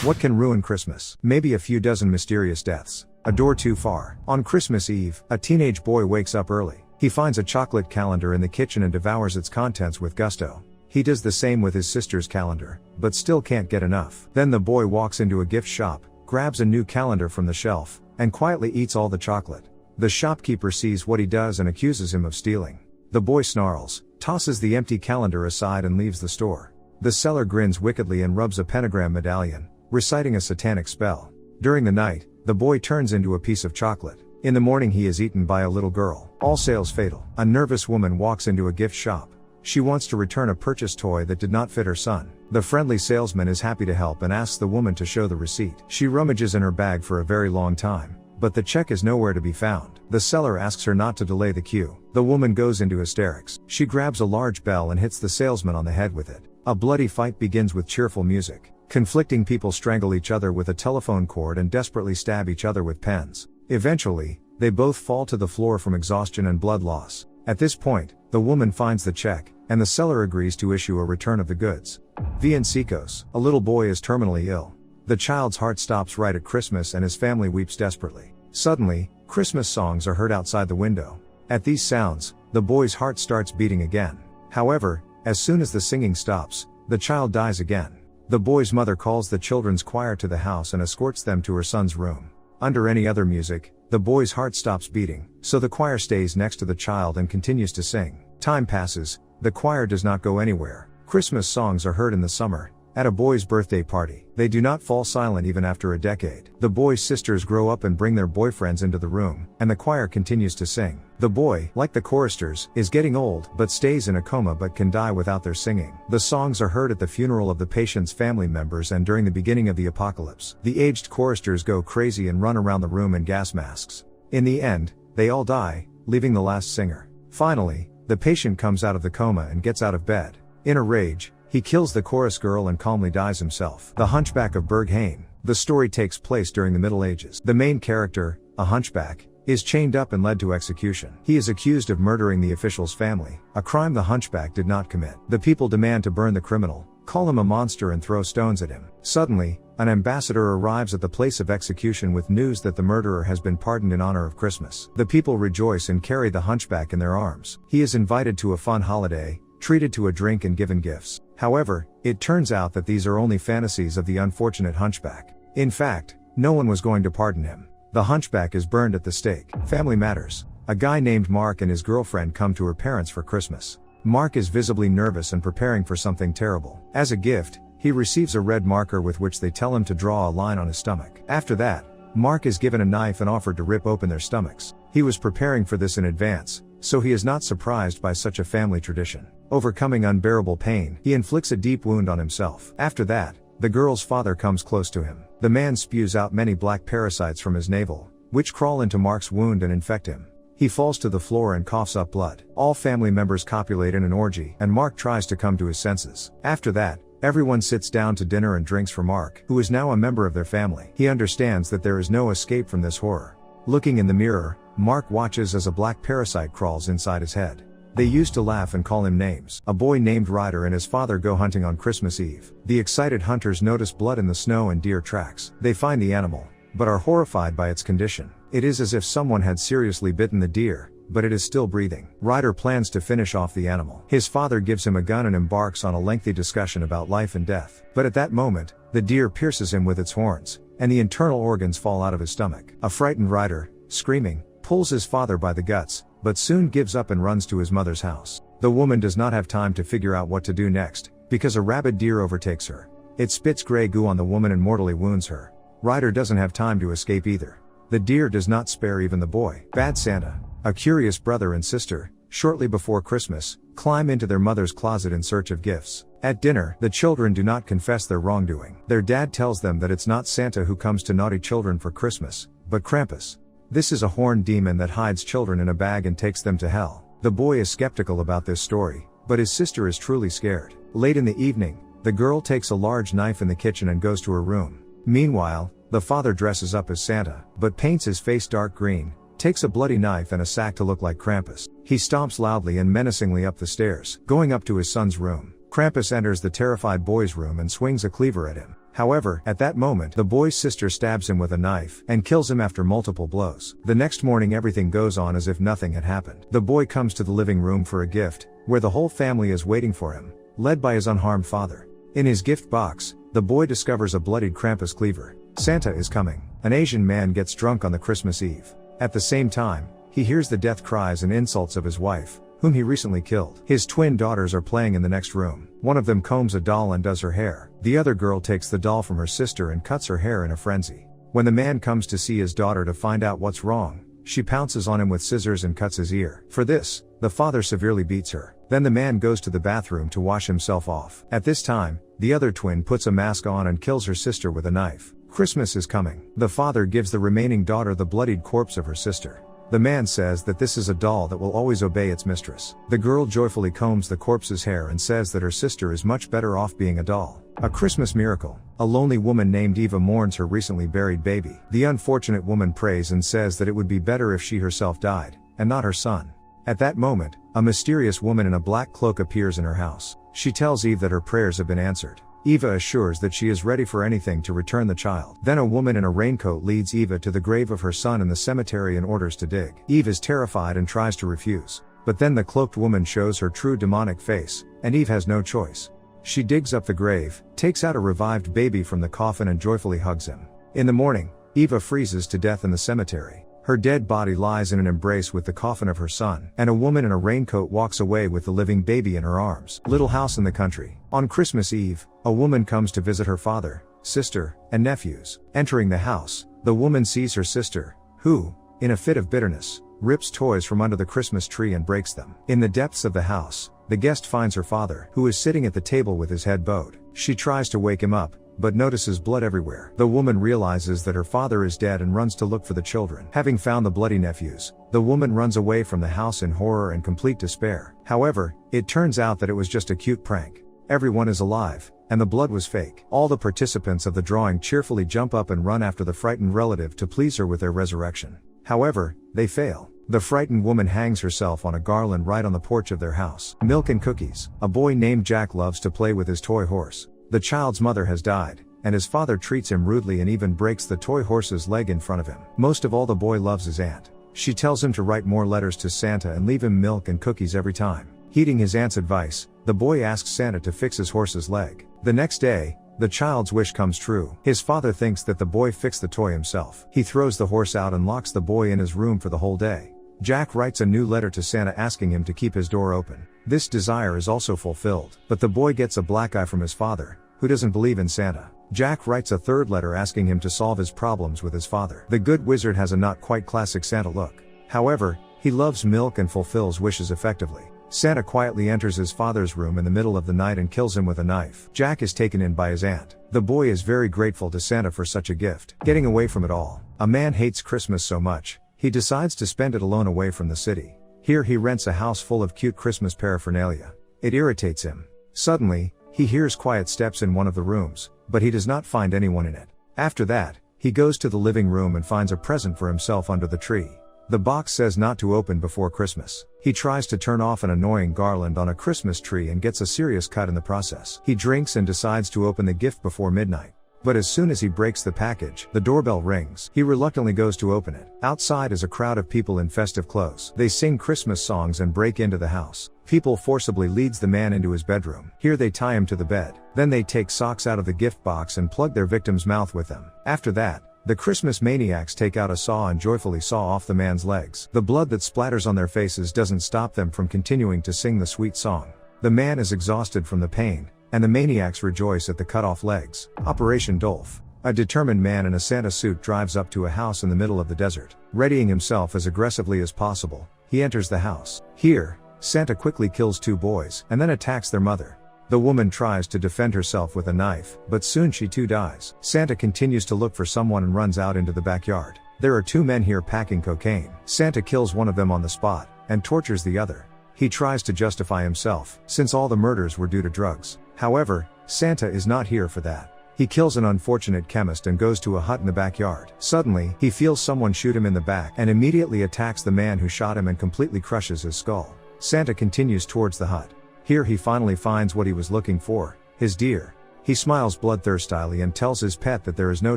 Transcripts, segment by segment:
What can ruin Christmas? Maybe a few dozen mysterious deaths. A door too far. On Christmas Eve, a teenage boy wakes up early. He finds a chocolate calendar in the kitchen and devours its contents with gusto. He does the same with his sister's calendar, but still can't get enough. Then the boy walks into a gift shop, grabs a new calendar from the shelf, and quietly eats all the chocolate. The shopkeeper sees what he does and accuses him of stealing. The boy snarls, tosses the empty calendar aside and leaves the store. The seller grins wickedly and rubs a pentagram medallion, reciting a satanic spell. During the night, the boy turns into a piece of chocolate. In the morning he is eaten by a little girl. All sales fatal. A nervous woman walks into a gift shop. She wants to return a purchased toy that did not fit her son. The friendly salesman is happy to help and asks the woman to show the receipt. She rummages in her bag for a very long time, but the check is nowhere to be found. The seller asks her not to delay the queue. The woman goes into hysterics. She grabs a large bell and hits the salesman on the head with it. A bloody fight begins with cheerful music. Conflicting people strangle each other with a telephone cord and desperately stab each other with pens. Eventually, they both fall to the floor from exhaustion and blood loss. At this point, the woman finds the check, and the seller agrees to issue a return of the goods. Villancicos. A little boy is terminally ill. The child's heart stops right at Christmas and his family weeps desperately. Suddenly, Christmas songs are heard outside the window. At these sounds, the boy's heart starts beating again. However, as soon as the singing stops, the child dies again. The boy's mother calls the children's choir to the house and escorts them to her son's room. Under any other music, the boy's heart stops beating, so the choir stays next to the child and continues to sing. Time passes, the choir does not go anywhere. Christmas songs are heard in the summer, at a boy's birthday party. They do not fall silent even after a decade. The boy's sisters grow up and bring their boyfriends into the room, and the choir continues to sing. The boy, like the choristers, is getting old, but stays in a coma but can die without their singing. The songs are heard at the funeral of the patient's family members and during the beginning of the apocalypse. The aged choristers go crazy and run around the room in gas masks. In the end, they all die, leaving the last singer. Finally, the patient comes out of the coma and gets out of bed. In a rage, he kills the chorus girl and calmly dies himself. The Hunchback of Berghain. The story takes place during the Middle Ages. The main character, a hunchback, is chained up and led to execution. He is accused of murdering the official's family, a crime the hunchback did not commit. The people demand to burn the criminal, call him a monster and throw stones at him. Suddenly, an ambassador arrives at the place of execution with news that the murderer has been pardoned in honor of Christmas. The people rejoice and carry the hunchback in their arms. He is invited to a fun holiday, treated to a drink and given gifts. However, it turns out that these are only fantasies of the unfortunate hunchback. In fact, no one was going to pardon him. The hunchback is burned at the stake. Family matters. A guy named Mark and his girlfriend come to her parents for Christmas. Mark is visibly nervous and preparing for something terrible. As a gift, he receives a red marker with which they tell him to draw a line on his stomach. After that, Mark is given a knife and offered to rip open their stomachs. He was preparing for this in advance, so he is not surprised by such a family tradition. Overcoming unbearable pain, he inflicts a deep wound on himself. After that, the girl's father comes close to him. The man spews out many black parasites from his navel, which crawl into Mark's wound and infect him. He falls to the floor and coughs up blood. All family members copulate in an orgy, and Mark tries to come to his senses. After that, everyone sits down to dinner and drinks for Mark, who is now a member of their family. He understands that there is no escape from this horror. Looking in the mirror, Mark watches as a black parasite crawls inside his head. They used to laugh and call him names. A boy named Ryder and his father go hunting on Christmas Eve. The excited hunters notice blood in the snow and deer tracks. They find the animal, but are horrified by its condition. It is as if someone had seriously bitten the deer, but it is still breathing. Ryder plans to finish off the animal. His father gives him a gun and embarks on a lengthy discussion about life and death. But at that moment, the deer pierces him with its horns, and the internal organs fall out of his stomach. A frightened Ryder, screaming, pulls his father by the guts, but soon gives up and runs to his mother's house. The woman does not have time to figure out what to do next, because a rabid deer overtakes her. It spits gray goo on the woman and mortally wounds her. Ryder doesn't have time to escape either. The deer does not spare even the boy. Bad Santa. A curious brother and sister, shortly before Christmas, climb into their mother's closet in search of gifts. At dinner, the children do not confess their wrongdoing. Their dad tells them that it's not Santa who comes to naughty children for Christmas, but Krampus. This is a horned demon that hides children in a bag and takes them to hell. The boy is skeptical about this story, but his sister is truly scared. Late in the evening, the girl takes a large knife in the kitchen and goes to her room. Meanwhile, the father dresses up as Santa, but paints his face dark green, takes a bloody knife and a sack to look like Krampus. He stomps loudly and menacingly up the stairs, going up to his son's room. Krampus enters the terrified boy's room and swings a cleaver at him. However, at that moment, the boy's sister stabs him with a knife and kills him after multiple blows. The next morning everything goes on as if nothing had happened. The boy comes to the living room for a gift, where the whole family is waiting for him, led by his unharmed father. In his gift box, the boy discovers a bloodied Krampus cleaver. Santa is coming. An Asian man gets drunk on the Christmas Eve. At the same time, he hears the death cries and insults of his wife, whom he recently killed. His twin daughters are playing in the next room. One of them combs a doll and does her hair. The other girl takes the doll from her sister and cuts her hair in a frenzy. When the man comes to see his daughter to find out what's wrong, she pounces on him with scissors and cuts his ear. For this, the father severely beats her. Then the man goes to the bathroom to wash himself off. At this time, the other twin puts a mask on and kills her sister with a knife. Christmas is coming. The father gives the remaining daughter the bloodied corpse of her sister. The man says that this is a doll that will always obey its mistress. The girl joyfully combs the corpse's hair and says that her sister is much better off being a doll. A Christmas miracle. A lonely woman named Eva mourns her recently buried baby. The unfortunate woman prays and says that it would be better if she herself died, and not her son. At that moment, a mysterious woman in a black cloak appears in her house. She tells Eve that her prayers have been answered. Eva assures that she is ready for anything to return the child. Then a woman in a raincoat leads Eva to the grave of her son in the cemetery and orders to dig. Eve is terrified and tries to refuse. But then the cloaked woman shows her true demonic face, and Eve has no choice. She digs up the grave, takes out a revived baby from the coffin and joyfully hugs him. In the morning, Eva freezes to death in the cemetery. Her dead body lies in an embrace with the coffin of her son, and a woman in a raincoat walks away with the living baby in her arms. Little house in the country. On Christmas Eve, a woman comes to visit her father, sister, and nephews. Entering the house, the woman sees her sister, who, in a fit of bitterness, rips toys from under the Christmas tree and breaks them. In the depths of the house, the guest finds her father, who is sitting at the table with his head bowed. She tries to wake him up, but notices blood everywhere. The woman realizes that her father is dead and runs to look for the children. Having found the bloody nephews, the woman runs away from the house in horror and complete despair. However, it turns out that it was just a cute prank. Everyone is alive, and the blood was fake. All the participants of the drawing cheerfully jump up and run after the frightened relative to please her with their resurrection. However, they fail. The frightened woman hangs herself on a garland right on the porch of their house. Milk and cookies. A boy named Jack loves to play with his toy horse. The child's mother has died, and his father treats him rudely and even breaks the toy horse's leg in front of him. Most of all, the boy loves his aunt. She tells him to write more letters to Santa and leave him milk and cookies every time. Heeding his aunt's advice, the boy asks Santa to fix his horse's leg. The next day, the child's wish comes true. His father thinks that the boy fixed the toy himself. He throws the horse out and locks the boy in his room for the whole day. Jack writes a new letter to Santa asking him to keep his door open. This desire is also fulfilled, but the boy gets a black eye from his father, who doesn't believe in Santa. Jack writes a third letter asking him to solve his problems with his father. The good wizard has a not quite classic Santa look. However, he loves milk and fulfills wishes effectively. Santa quietly enters his father's room in the middle of the night and kills him with a knife. Jack is taken in by his aunt. The boy is very grateful to Santa for such a gift. Getting away from it all. A man hates Christmas so much, he decides to spend it alone away from the city. Here he rents a house full of cute Christmas paraphernalia. It irritates him. Suddenly, he hears quiet steps in one of the rooms, but he does not find anyone in it. After that, he goes to the living room and finds a present for himself under the tree. The box says not to open before Christmas. He tries to turn off an annoying garland on a Christmas tree and gets a serious cut in the process. He drinks and decides to open the gift before midnight. But as soon as he breaks the package, the doorbell rings. He reluctantly goes to open it. Outside is a crowd of people in festive clothes. They sing Christmas songs and break into the house. People forcibly leads the man into his bedroom. Here they tie him to the bed. Then they take socks out of the gift box and plug their victim's mouth with them. After that, the Christmas maniacs take out a saw and joyfully saw off the man's legs. The blood that splatters on their faces doesn't stop them from continuing to sing the sweet song. The man is exhausted from the pain, and the maniacs rejoice at the cut-off legs. Operation Dolph. A determined man in a Santa suit drives up to a house in the middle of the desert. Readying himself as aggressively as possible, he enters the house. Here, Santa quickly kills two boys, and then attacks their mother. The woman tries to defend herself with a knife, but soon she too dies. Santa continues to look for someone and runs out into the backyard. There are two men here packing cocaine. Santa kills one of them on the spot, and tortures the other. He tries to justify himself, since all the murders were due to drugs. However, Santa is not here for that. He kills an unfortunate chemist and goes to a hut in the backyard. Suddenly, he feels someone shoot him in the back and immediately attacks the man who shot him and completely crushes his skull. Santa continues towards the hut. Here he finally finds what he was looking for, his deer. He smiles bloodthirstily and tells his pet that there is no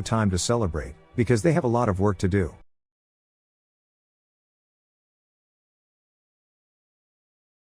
time to celebrate, because they have a lot of work to do.